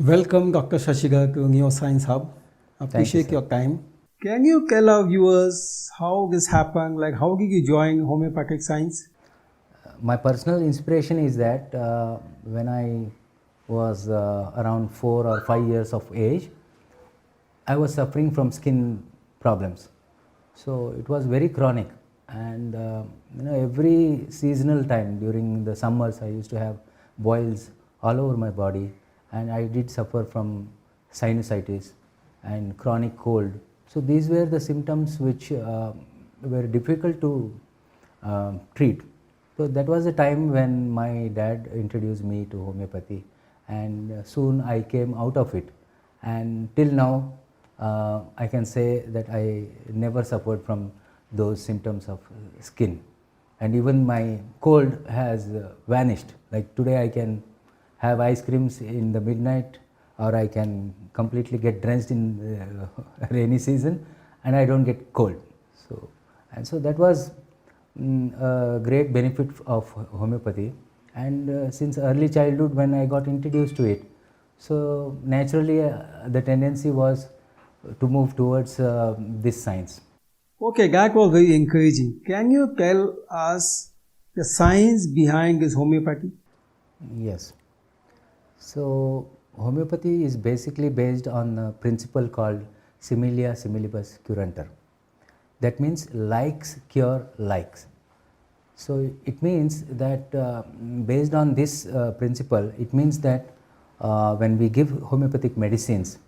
Welcome, Dr. Shashidhar, to Neuroscience Hub. Appreciate sir. your time. Can you tell our viewers how this happened? Like, how did you join homeopathic science? My personal inspiration is that when I was around 4 or 5 years of age, I was suffering from skin problems. So it was very chronic, and every seasonal time during the summers I used to have boils all over my body, and I did suffer from sinusitis and chronic cold. So these were the symptoms which were difficult to treat. So that was the time when my dad introduced me to homeopathy, and soon I came out of it, and till now I can say that I never suffered from those symptoms of skin, and even my cold has vanished. Like today I can have ice creams in the midnight, or I can completely get drenched in rainy season and I don't get cold. So that was a great benefit of homeopathy, and since early childhood when I got introduced to it, so naturally the tendency was to move towards this science. Okay, that was very encouraging. Can you tell us the science behind this homeopathy? Yes. So homeopathy is basically based on a principle called similia similibus curantur. That means likes cure likes. So it means that based on this principle, it means that when we give homeopathic medicines,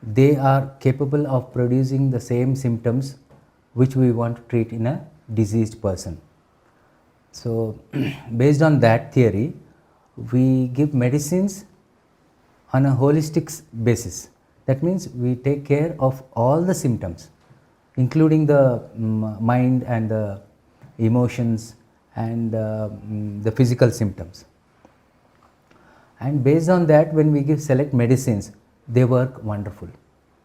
they are capable of producing the same symptoms which we want to treat in a diseased person. So based on that theory, we give medicines on a holistic basis. That means we take care of all the symptoms, including the mind and the emotions and the physical symptoms. And based on that, when we give select medicines, they work wonderful.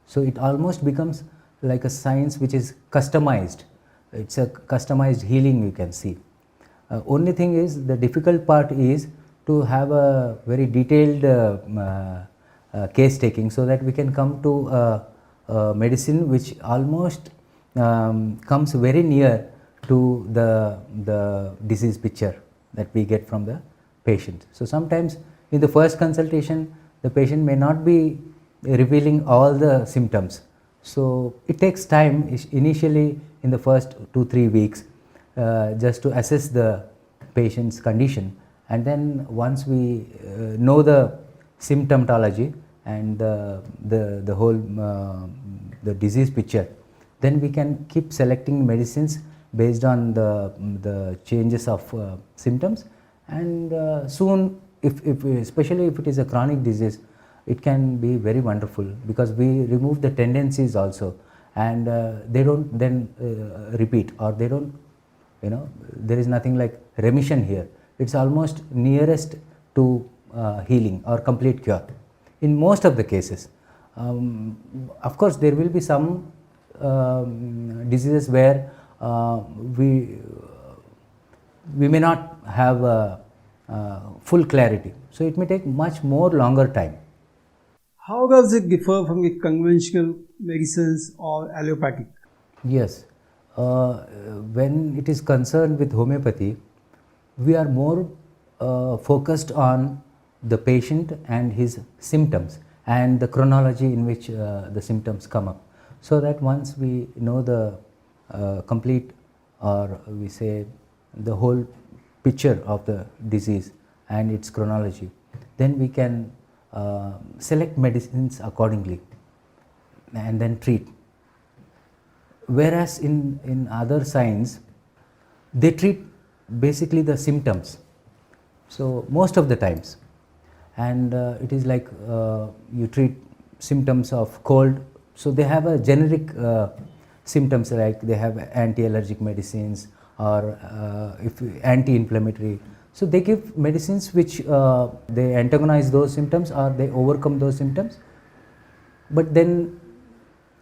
So it almost becomes like a science which is customized. It's a customized healing, you can see. Only thing is, the difficult part is to have a very detailed case taking, so that we can come to a medicine which almost comes very near to the disease picture that we get from the patient. So sometimes in the first consultation, the patient may not be revealing all the symptoms. So it takes time initially in the first 2-3 weeks just to assess the patient's condition, and then once we know the symptomatology and the whole the disease picture, then we can keep selecting medicines based on the changes of symptoms, and soon, if especially if it is a chronic disease, it can be very wonderful, because we remove the tendencies also, and they don't then repeat, or they don't, there is nothing like remission here. It's almost nearest to healing or complete cure in most of the cases. Of course, there will be some diseases where we may not have full clarity, so it may take much more longer time. How does it differ from the conventional medicines or allopathic? Yes, when it is concerned with homeopathy, we are more focused on the patient and his symptoms and the chronology in which the symptoms come up, so that once we know the complete, or we say the whole picture of the disease and its chronology, then we can select medicines accordingly and then treat. Whereas in other science, they treat basically the symptoms, so most of the times, and it is like you treat symptoms of cold, so they have a generic symptoms, like they have anti-allergic medicines, or if anti-inflammatory. So they give medicines which they antagonize those symptoms, or they overcome those symptoms. But then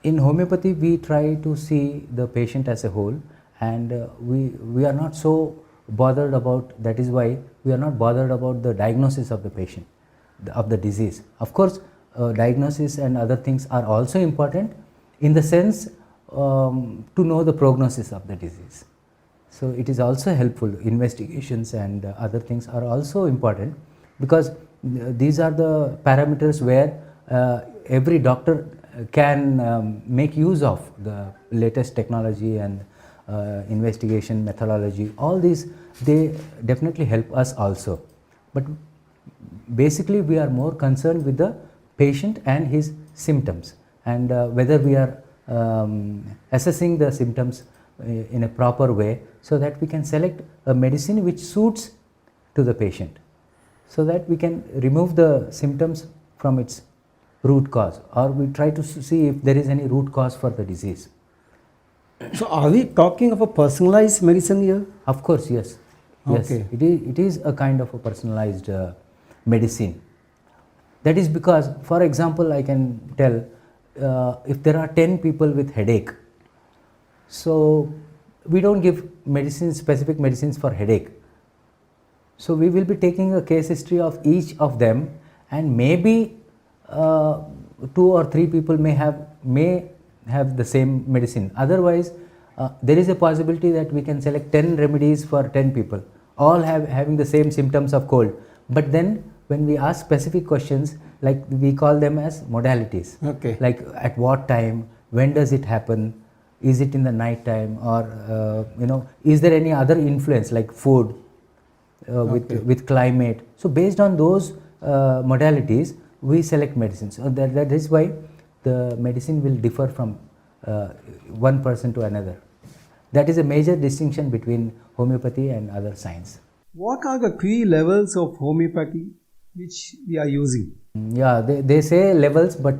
in homeopathy, we try to see the patient as a whole, and we are not so bothered about, that is why we are not bothered about the diagnosis of the patient. of the disease. Of course, diagnosis and other things are also important in the sense to know the prognosis of the disease. So it is also helpful. Investigations and other things are also important, because these are the parameters where every doctor can make use of the latest technology and investigation methodology. All these, they definitely help us also. But basically we are more concerned with the patient and his symptoms, and whether we are assessing the symptoms in a proper way, so that we can select a medicine which suits to the patient, so that we can remove the symptoms from its root cause, or we try to see if there is any root cause for the disease. So are we talking of a personalized medicine here? Of course, yes. Yes, Okay. it is a kind of a personalized medicine. That is because, for example, I can tell, if there are 10 people with headache, so we don't give medicines, specific medicines for headache. So we will be taking a case history of each of them, and maybe 2 or 3 people may have the same medicine. Otherwise, there is a possibility that we can select 10 remedies for 10 people, all having the same symptoms of cold. But then when we ask specific questions, like we call them as modalities. Okay. Like at what time, when does it happen, is it in the night time, or is there any other influence like food, with climate. So based on those modalities, we select medicines. So that is why the medicine will differ from one person to another. That is a major distinction between homeopathy and other science. What are the key levels of homeopathy which we are using? Yeah, they say levels, but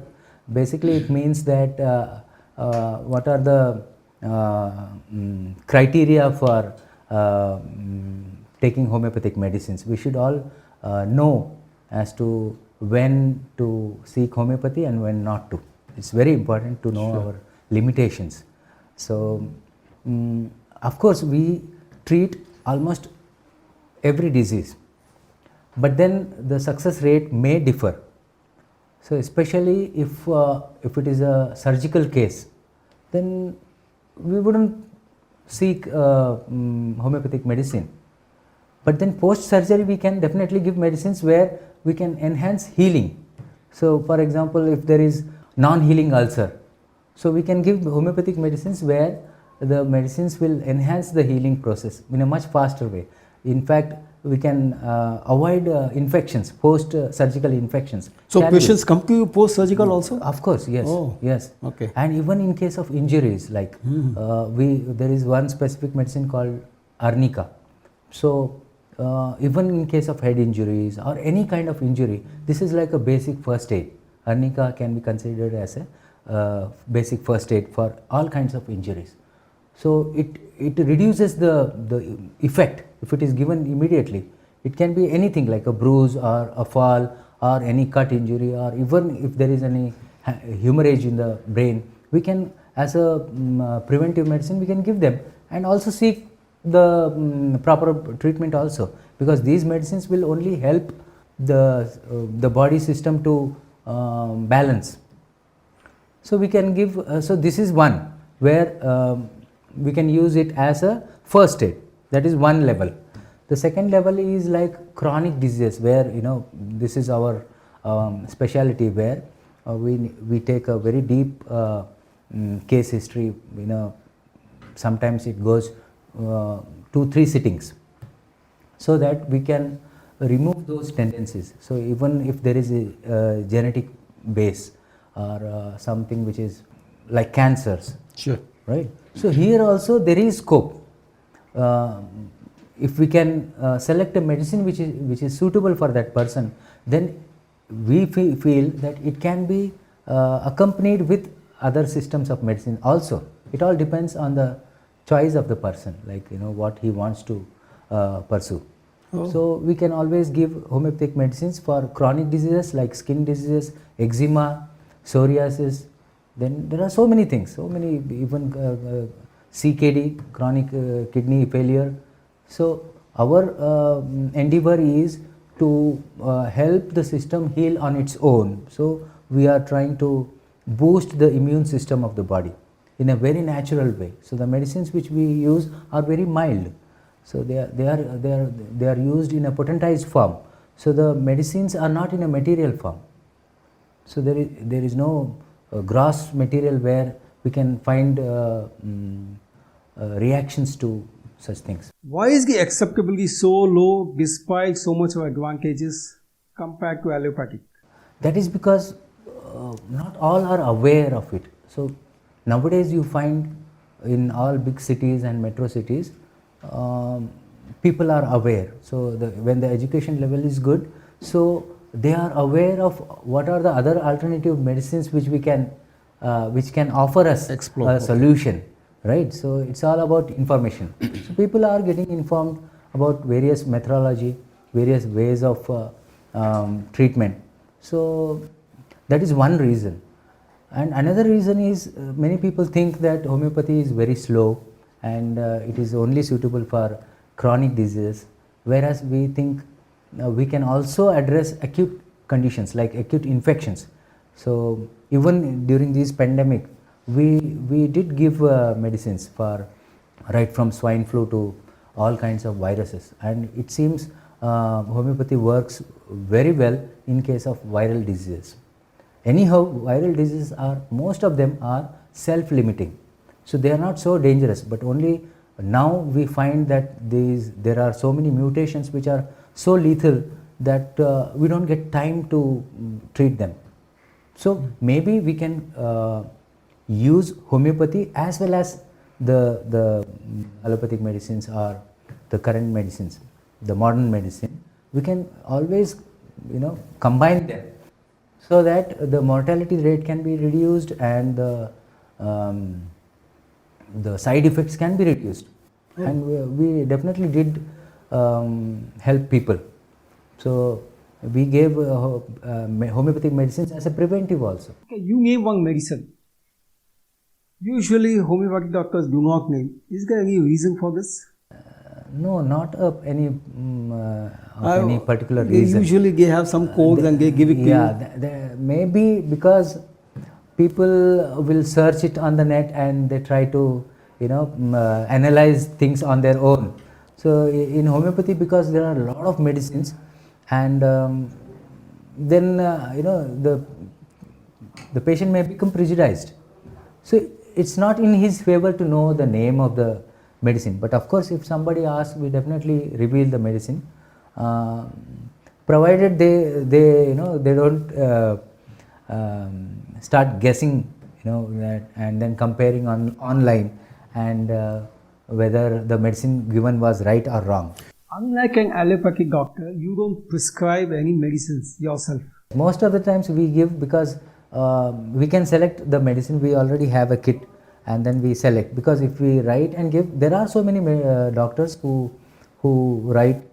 basically it means that what are the criteria for taking homeopathic medicines. We should all know as to when to seek homeopathy and when not to. It's very important to know our limitations. So, of course, we treat almost every disease, but then the success rate may differ. So, especially if it is a surgical case, then we wouldn't seek homeopathic medicine. But then post surgery, we can definitely give medicines where we can enhance healing. So, for example, if there is non-healing ulcer, so we can give homeopathic medicines where the medicines will enhance the healing process in a much faster way. In fact, we can avoid infections, post-surgical infections. So patients come to you post-surgical also? Of course, yes. Oh, yes. okay. And even in case of injuries, like there is one specific medicine called arnica. So even in case of head injuries or any kind of injury, this is like a basic first aid. Arnica can be considered as a basic first aid for all kinds of injuries. So it reduces the effect if it is given immediately. It can be anything like a bruise or a fall or any cut injury, or even if there is any hemorrhage in the brain, we can, as a preventive medicine, we can give them, and also seek the proper treatment also, because these medicines will only help the body system to balance. So we can give, so this is one where we can use it as a first aid. That is one level. The second level is like chronic diseases, where this is our specialty, where we take a very deep case history. Sometimes it goes 2-3 sittings, so that we can remove those tendencies. So even if there is a genetic base or something which is like cancers, Sure. right? So here also there is scope. If we can select a medicine which is suitable for that person, then we feel that it can be accompanied with other systems of medicine also. It all depends on the choice of the person, like what he wants to pursue. Oh. So we can always give homeopathic medicines for chronic diseases like skin diseases, eczema, psoriasis. Then there are so many things, so many, even CKD, chronic kidney failure. So our endeavor is to help the system heal on its own. So we are trying to boost the immune system of the body in a very natural way. So the medicines which we use are very mild. So they are used in a potentized form. So the medicines are not in a material form. So there is no gross material where we can find reactions to such things. Why is the acceptability so low despite so much of advantages compared to allopathic? That is because not all are aware of it. So nowadays you find in all big cities and metro cities, people are aware. So when the education level is good, so they are aware of what are the other alternative medicines which can offer us a solution, right? So it's all about information. So people are getting informed about various methodology, various ways of treatment. So that is one reason. And another reason is many people think that homeopathy is very slow and it is only suitable for chronic diseases, whereas we think we can also address acute conditions like acute infections. So even during this pandemic, we did give medicines for right from swine flu to all kinds of viruses, and it seems homeopathy works very well in case of viral diseases. Anyhow, viral diseases are, most of them are self-limiting, so they are not so dangerous, but only now we find that there are so many mutations which are so lethal that we don't get time to treat them. So maybe we can use homeopathy as well as the allopathic medicines or the current medicines, the modern medicine. We can always combine them so that the mortality rate can be reduced and the side effects can be reduced. And we definitely did help people. So we gave homeopathic medicines as a preventive also. Okay, you name one medicine. Usually homeopathic doctors do not name. Is there any reason for this? No, not any particular reason. Usually they have some codes and they give it to you. Yeah, maybe because people will search it on the net and they try to analyze things on their own. So in homeopathy, because there are a lot of medicines, and then the patient may become prejudiced. So it's not in his favor to know the name of the medicine. But of course, if somebody asks, we definitely reveal the medicine, provided they don't start guessing, that, and then comparing online and whether the medicine given was right or wrong. Unlike an allopathic doctor, you don't prescribe any medicines yourself. Most of the times we give because we can select the medicine. We already have a kit and then we select, because if we write and give, there are so many doctors who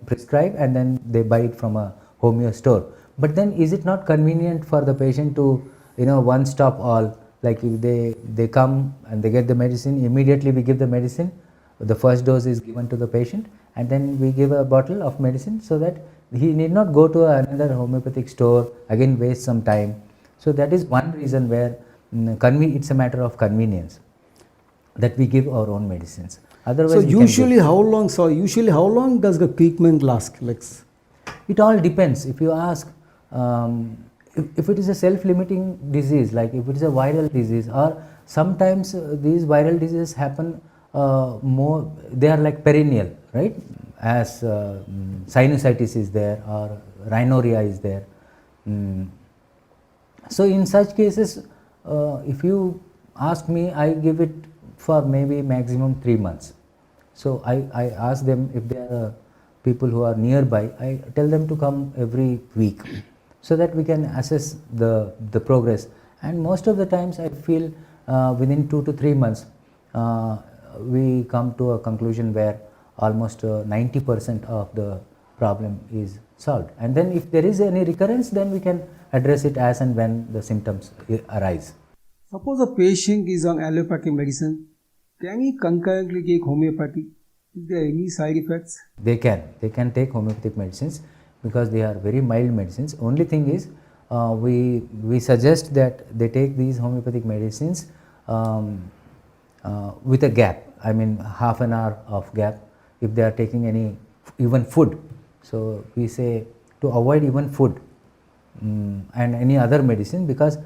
prescribe and then they buy it from a homeo store. But then is it not convenient for the patient to one stop all, like if they come and they get the medicine, immediately we give the medicine, the first dose is given to the patient, and then we give a bottle of medicine so that he need not go to another homeopathic store, again waste some time. So that is one reason where it's a matter of convenience that we give our own medicines. Otherwise, so usually how long does the treatment last? It all depends. If you ask, if it is a self-limiting disease, like if it is a viral disease, or sometimes these viral diseases happen more, they are like perennial, right? As sinusitis is there or rhinorrhea is there. So in such cases, if you ask me, I give it for maybe maximum 3 months. So I ask them, if there are people who are nearby, I tell them to come every week so that we can assess the progress. And most of the times I feel within 2 to 3 months we come to a conclusion where almost 90% of the problem is solved. And then if there is any recurrence, then we can address it as and when the symptoms arise. Suppose a patient is on allopathic medicine, can he concurrently take homeopathy? Is there any side effects? They can take homeopathic medicines. because they are very mild medicines. Only thing is we suggest that they take these homeopathic medicines with a gap, I mean half an hour of gap if they are taking any even food. So we say to avoid even food and any other medicine, because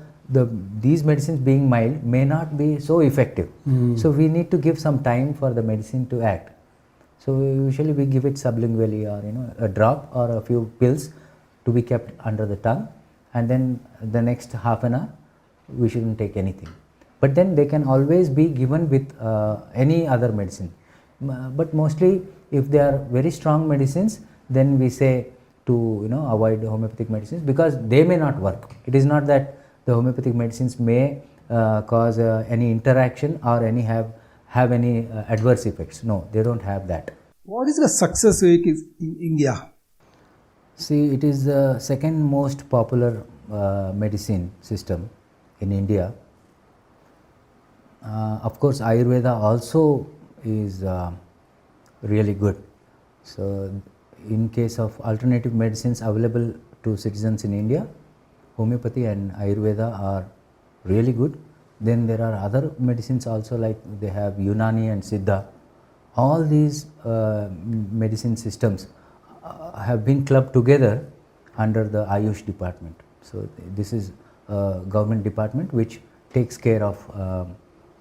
these medicines being mild may not be so effective. So we need to give some time for the medicine to act. So usually we give it sublingually, or a drop or a few pills to be kept under the tongue, and then the next half an hour we shouldn't take anything. But then they can always be given with any other medicine. But mostly if they are very strong medicines, then we say to avoid homeopathic medicines, because they may not work. It is not that the homeopathic medicines may cause any interaction or any have any adverse effects. No, they don't have that. What is the success rate in India? See, it is the second most popular medicine system in India. Of course, Ayurveda also is really good. So in case of alternative medicines available to citizens in India, homeopathy and Ayurveda are really good. Then there are other medicines also, like they have Unani and Siddha. All these medicine systems have been clubbed together under the Ayush department. So this is a government department which takes care of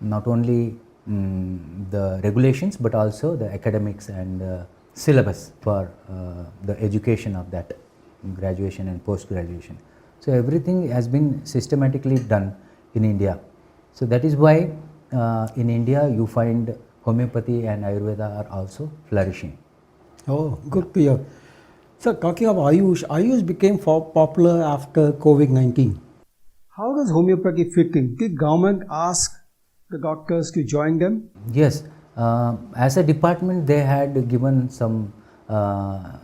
not only the regulations but also the academics and syllabus for the education of that graduation and post graduation. So everything has been systematically done in India. So that is why in India you find homeopathy and Ayurveda are also flourishing. Oh, good to hear. So talking of Ayush became popular after COVID-19. How does homeopathy fit in? Did government ask the doctors to join them? Yes, as a department they had given some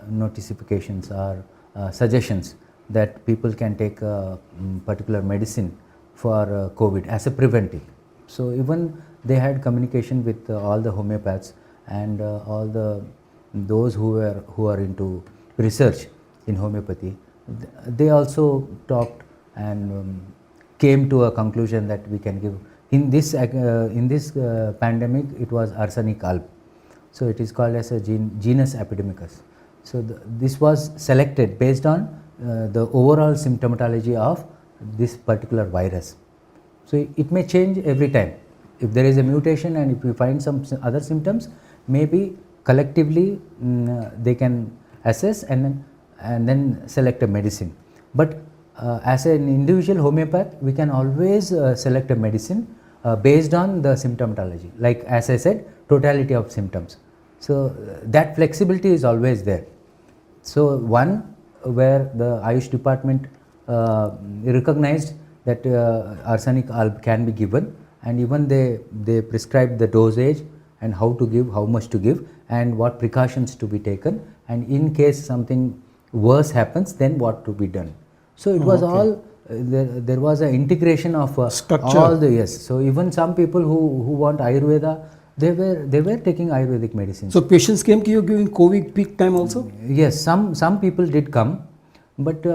notifications or suggestions that people can take a particular medicine for COVID as a preventive. So even they had communication with all the homeopaths and all those who are into research in homeopathy. They also talked and came to a conclusion that we can give in this pandemic. It was arsenic alb, so it is called as a genus epidemicus. So this was selected based on the overall symptomatology of this particular virus. So it may change every time. If there is a mutation and if we find some other symptoms, maybe collectively they can assess and then select a medicine. But as an individual homeopath, we can always select a medicine based on the symptomatology, like as I said, totality of symptoms. So that flexibility is always there. So one where the Ayush department recognized that arsenic alb can be given, and even they prescribed the dosage and how to give, how much to give, and what precautions to be taken, and in case something worse happens, then what to be done. So it was all there was an integration of structure. All the yes. So even some people who want Ayurveda, they were taking Ayurvedic medicines. So patients came to you during COVID peak time also? Yes, some people did come, but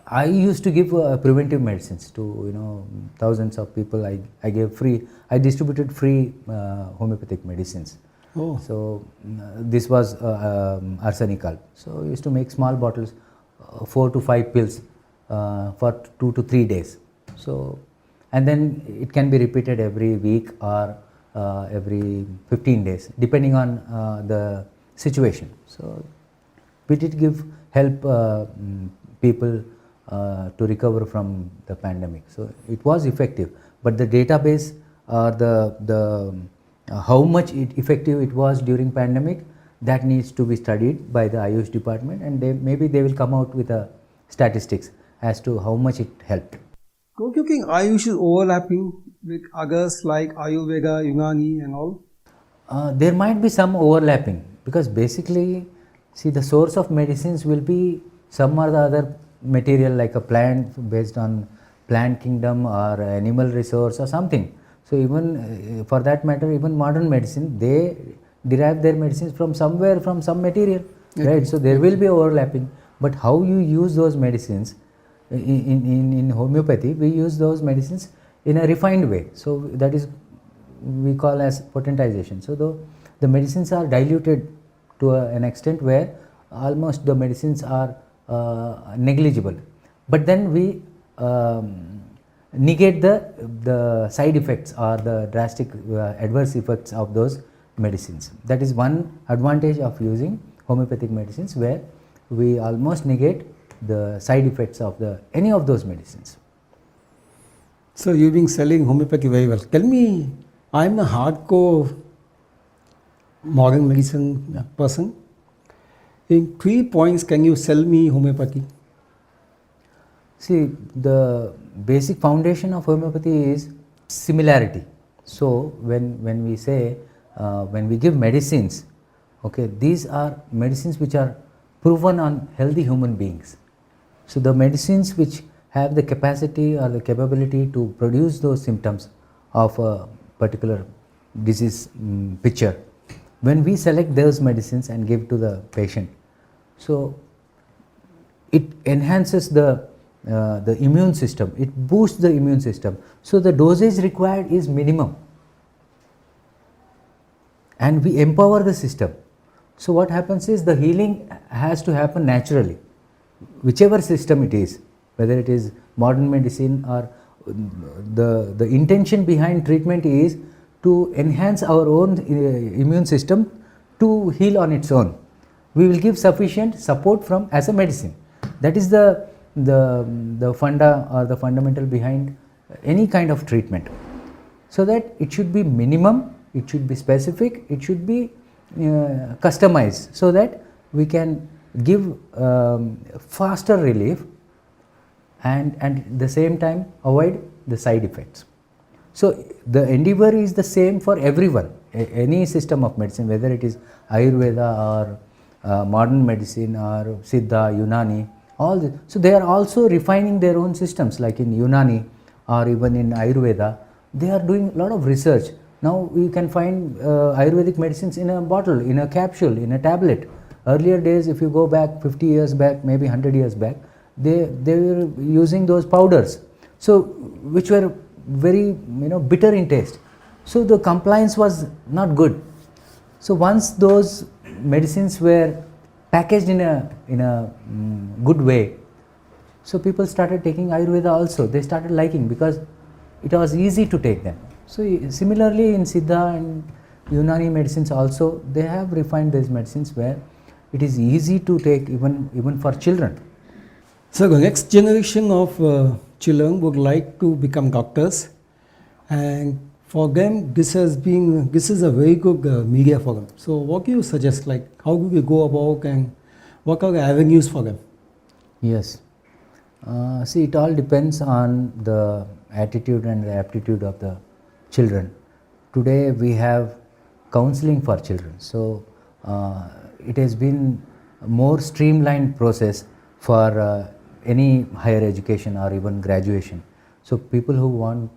I used to give preventive medicines to thousands of people. I gave free. I distributed free homeopathic medicines. Oh. So this was arsenic alb. So I used to make small bottles, 4 to 5 pills for 2 to 3 days. So and then it can be repeated every week or every 15 days, depending on the situation. So we did help people to recover from the pandemic. So it was effective, but the database or the how much effective it was during pandemic, that needs to be studied by the Ayush department, and maybe they will come out with a statistics as to how much it helped. Don't you think Ayush is overlapping with others like Ayurveda, Unani and all? There might be some overlapping, because basically, see, the source of medicines will be some or the other material, like a plant based on plant kingdom or animal resource or something. So even for that matter, even modern medicine, they derive their medicines from somewhere, from some material. right? So there will be overlapping, but how you use those medicines in homeopathy, we use those medicines in a refined way. So that is we call as potentization. So the medicines are diluted to an extent where almost the medicines are negligible, but then we negate the side effects or the drastic adverse effects of those medicines. That is one advantage of using homeopathic medicines, where we almost negate the side effects of any of those medicines. So you've been selling homeopathy very well. Tell me, I'm a hardcore modern medicine person. In 3 points, can you sell me homeopathy? See, the basic foundation of homeopathy is similarity. So when we say, when we give medicines, okay, these are medicines which are proven on healthy human beings. So the medicines which have the capacity or the capability to produce those symptoms of a particular disease picture, when we select those medicines and give to the patient, so it enhances the immune system, it boosts the immune system. So the dosage required is minimum, and we empower the system. So what happens is the healing has to happen naturally, whichever system it is, whether it is modern medicine or the intention behind treatment is to enhance our own immune system to heal on its own. We will give sufficient support from as a medicine. That is the funda or the fundamental behind any kind of treatment. So that it should be minimum, it should be specific, it should be customized, so that we can give faster relief and at the same time avoid the side effects. So the endeavor is the same for everyone, any system of medicine, whether it is Ayurveda or modern medicine or Siddha, Unani, all this. So they are also refining their own systems, like in Unani or even in Ayurveda, they are doing a lot of research. Now you can find Ayurvedic medicines in a bottle, in a capsule, in a tablet. Earlier days, if you go back 50 years back, maybe 100 years back, they were using those powders, so which were very bitter in taste. So the compliance was not good. So once those medicines were packaged in a good way, so people started taking Ayurveda also. They started liking, because it was easy to take them. So similarly in Siddha and Unani medicines also, they have refined these medicines where it is easy to take even for children. So the next generation of children would like to become doctors, and for them this is a very good media for them. So what do you suggest, like how do we go about and what are the avenues for them? Yes. See, it all depends on the attitude and the aptitude of the children. Today we have counseling for children. So it has been a more streamlined process for any higher education or even graduation. So people who want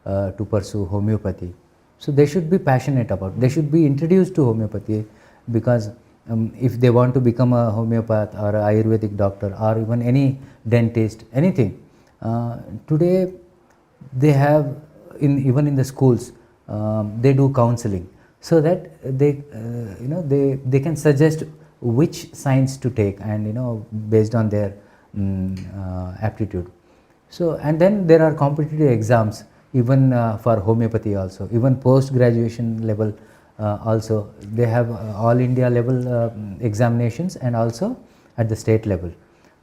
to pursue homeopathy, so they should be passionate about it. They should be introduced to homeopathy, because if they want to become a homeopath or a Ayurvedic doctor or even any dentist, anything, today they have even in the schools, they do counseling, so that they can suggest which science to take, and based on their aptitude. So and then there are competitive exams even for homeopathy also, even post graduation level also they have all India level examinations, and also at the state level.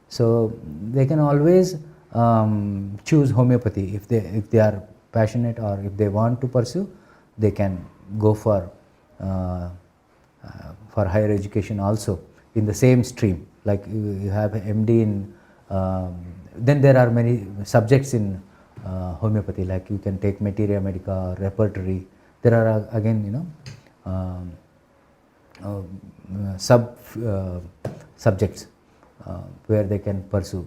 So they can always choose homeopathy if they are passionate, or if they want to pursue, they can go for higher education also in the same stream. Like you have MD in then there are many subjects in homeopathy, like you can take materia medica, repertory. There are again subjects where they can pursue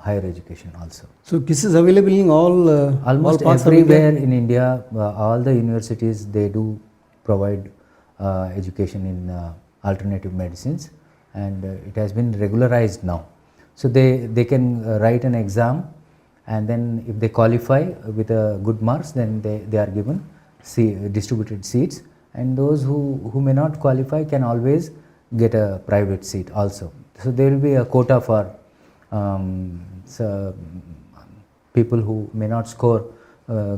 higher education also. So this is available in almost all parts everywhere of India? in India. All the universities, they do provide education in alternative medicines, and it has been regularized now. So they can write an exam, and then if they qualify with good marks, then they are given distributed seats, and those who may not qualify can always get a private seat also. So there will be a quota for people who may not score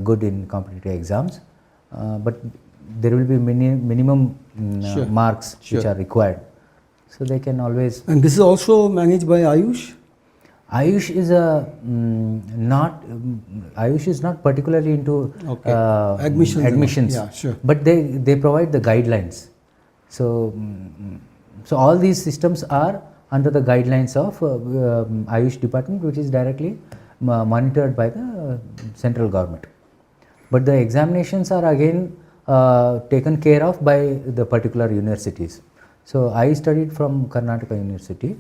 good in competitive exams, but there will be minimum Sure. marks Sure. which are required. So they can always. And this is also managed by Ayush? Ayush is Ayush is not particularly into Okay. Admissions and all. admissions, Yeah, sure. but they provide the guidelines. So so all these systems are under the guidelines of Ayush department, which is directly monitored by the central government. But the examinations are again taken care of by the particular universities. So I studied from Karnataka University.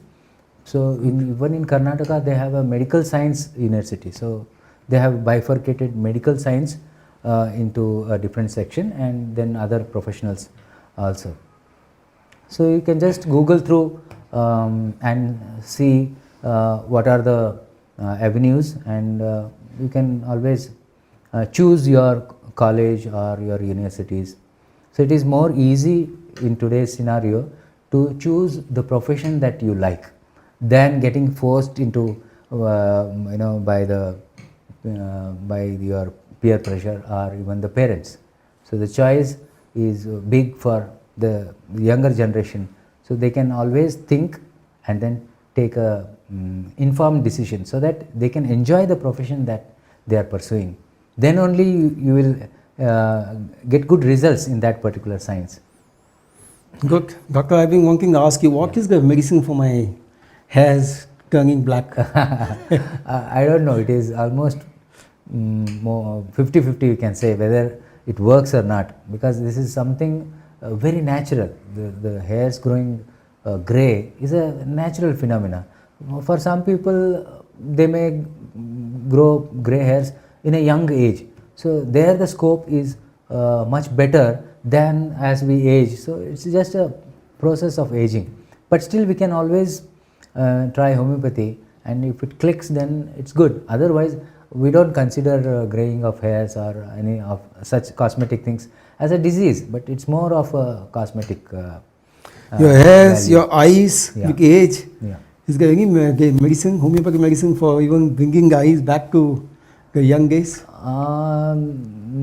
So even in Karnataka they have a medical science university. So they have bifurcated medical science into a different section, and then other professionals also. So you can just Google through and see what are the avenues, and you can always choose your college or your universities. So it is more easy in today's scenario to choose the profession that you like than getting forced into by your peer pressure or even the parents. So the choice is big for the younger generation, so they can always think and then take a informed decision so that they can enjoy the profession that they are pursuing. Then only you will get good results in that particular science. Good. Doctor, I've been wanting to ask you, what is the medicine for my hairs turning black? I don't know, it is almost more 50-50 you can say whether it works or not, because this is something very natural. The hairs growing grey is a natural phenomena. For some people they may grow grey hairs in a young age, so there the scope is much better than as we age. So it's just a process of aging, but still we can always try homeopathy, and if it clicks then it's good. Otherwise we don't consider graying of hairs or any of such cosmetic things as a disease, but it's more of a cosmetic Your hairs, value. your eyes, Yeah. with age. Yeah. Is there any medicine, homeopathic medicine for even bringing the eyes back to the young days?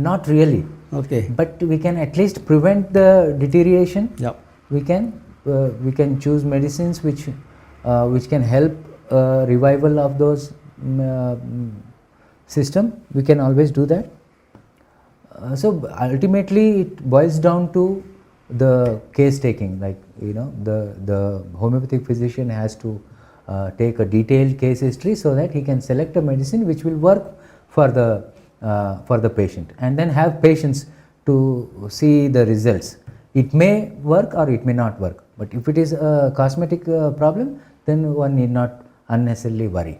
Not really, Okay. but we can at least prevent the deterioration. Yeah. We can choose medicines which can help revival of those system. We can always do that. So ultimately it boils down to the case taking, like the homeopathic physician has to take a detailed case history so that he can select a medicine which will work for the patient, and then have patience to see the results. It may work or it may not work, but if it is a cosmetic problem, then one need not unnecessarily worry.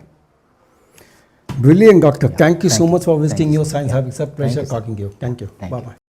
Brilliant, doctor. Yeah. Thank you so Thank much for you. visiting Thank you, your sir. science Yeah. hub. It's a pleasure Thank you, sir. talking to you. Thank you. Thank Bye you. bye.